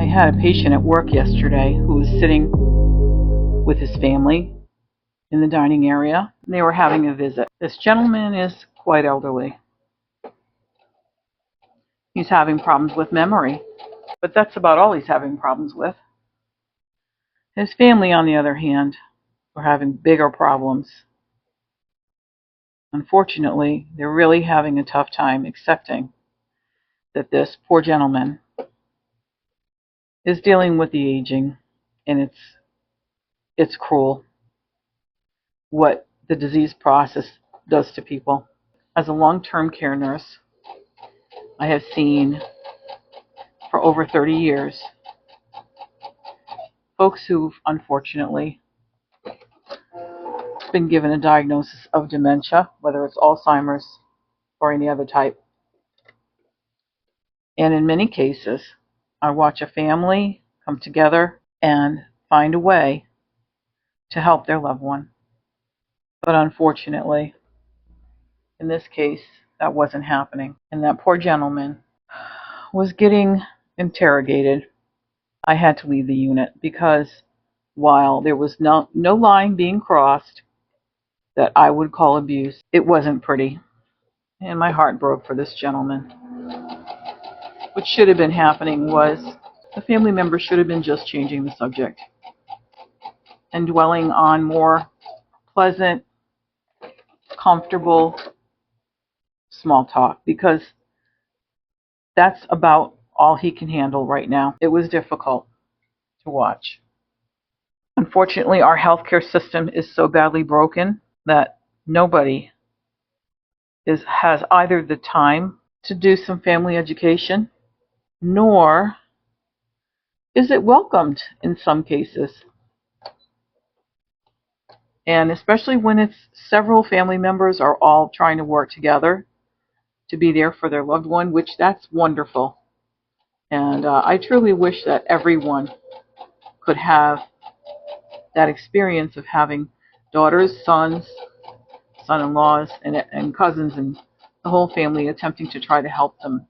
I had a patient at work yesterday who was sitting with his family in the dining area. They were having a visit. This gentleman is quite elderly. He's having problems with memory, but that's about all he's having problems with. His family, on the other hand, are having bigger problems. Unfortunately, they're really having a tough time accepting that this poor gentleman is dealing with the aging, and it's cruel what the disease process does to people. As a long-term care nurse, I have seen for over 30 years folks who've unfortunately been given a diagnosis of dementia, whether it's Alzheimer's or any other type. And in many cases, I watch a family come together and find a way to help their loved one. But unfortunately, in this case, that wasn't happening. And that poor gentleman was getting interrogated. I had to leave the unit because while there was no line being crossed that I would call abuse, it wasn't pretty. And my heart broke for this gentleman. What should have been happening was the family member should have been just changing the subject and dwelling on more pleasant, comfortable, small talk, because that's about all he can handle right now. It was difficult to watch. Unfortunately, our healthcare system is so badly broken that nobody has either the time to do some family education, nor is it welcomed in some cases. And especially when it's several family members are all trying to work together to be there for their loved one, which that's wonderful. And I truly wish that everyone could have that experience of having daughters, sons, son-in-laws, and cousins, and the whole family attempting to try to help them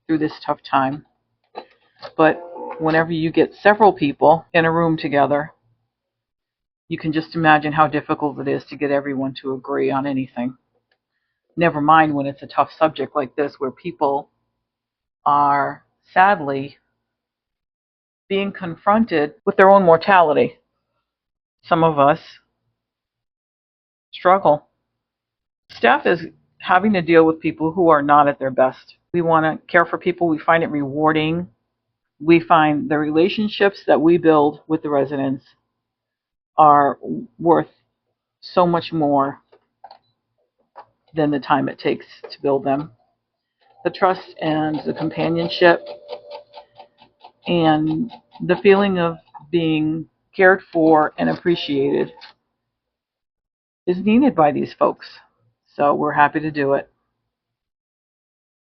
through this tough time. But whenever you get several people in a room together, you can just imagine how difficult it is to get everyone to agree on anything. Never mind when it's a tough subject like this, where people are sadly being confronted with their own mortality. Some of us struggle. Staff is having to deal with people who are not at their best. We want to care for people. We find it rewarding. We find the relationships that we build with the residents are worth so much more than the time it takes to build them. The trust and the companionship and the feeling of being cared for and appreciated is needed by these folks. So we're happy to do it.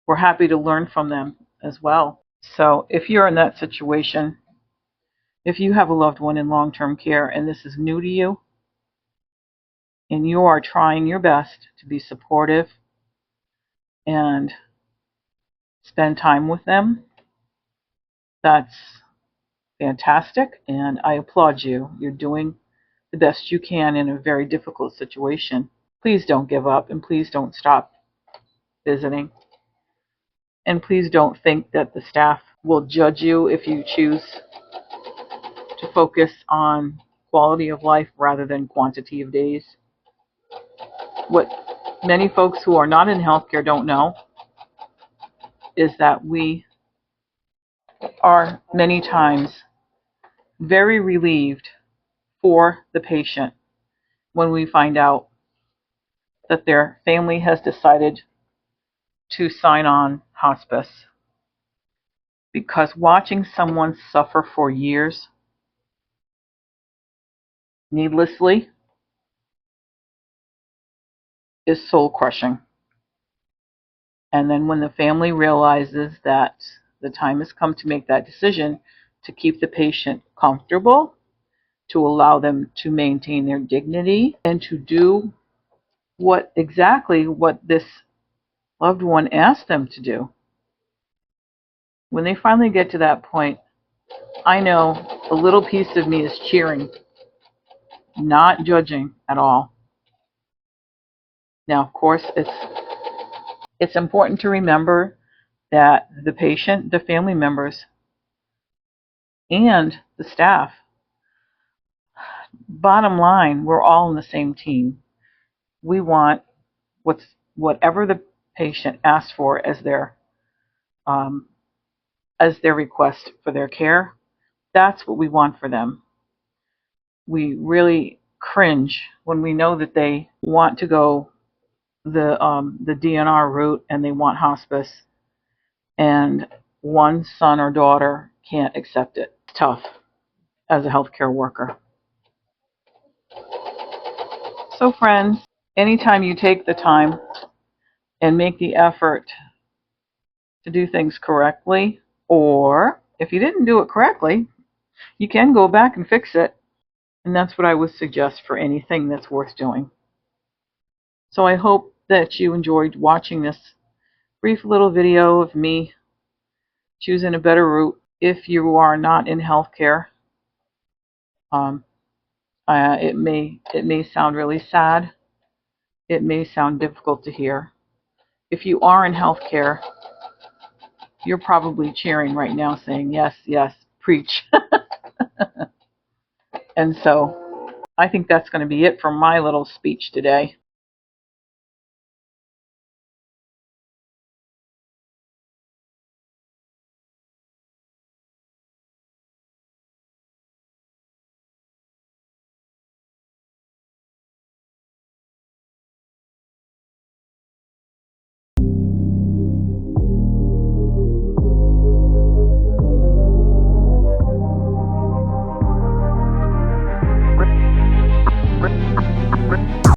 We're happy to learn from them as well. So if you're in that situation, if you have a loved one in long-term care and this is new to you, and you are trying your best to be supportive and spend time with them, that's fantastic, and I applaud you. You're doing the best you can in a very difficult situation. Please don't give up, and please don't stop visiting. And please don't think that the staff will judge you if you choose to focus on quality of life rather than quantity of days. What many folks who are not in healthcare don't know is that we are many times very relieved for the patient when we find out that their family has decided to sign on hospice. Because watching someone suffer for years needlessly is soul crushing. And then when the family realizes that the time has come to make that decision to keep the patient comfortable, to allow them to maintain their dignity, and to do exactly what this loved one asked them to do. When they finally get to that point, I know a little piece of me is cheering, not judging at all. Now, of course, it's important to remember that the patient, the family members, and the staff, bottom line, we're all in the same team. We want whatever the patient asks for um, as their request for their care. That's what we want for them. We really cringe when we know that they want to go the DNR route and they want hospice, and one son or daughter can't accept it. It's tough as a healthcare worker. So, friends, anytime you take the time and make the effort to do things correctly, or if you didn't do it correctly, you can go back and fix it. And that's what I would suggest for anything that's worth doing. So I hope that you enjoyed watching this brief little video of me choosing a better route. If you are not in healthcare, um, it may sound really sad. It may sound difficult to hear. If you are in healthcare, you're probably cheering right now, saying yes, yes, preach. And so I think that's going to be it for my little speech today.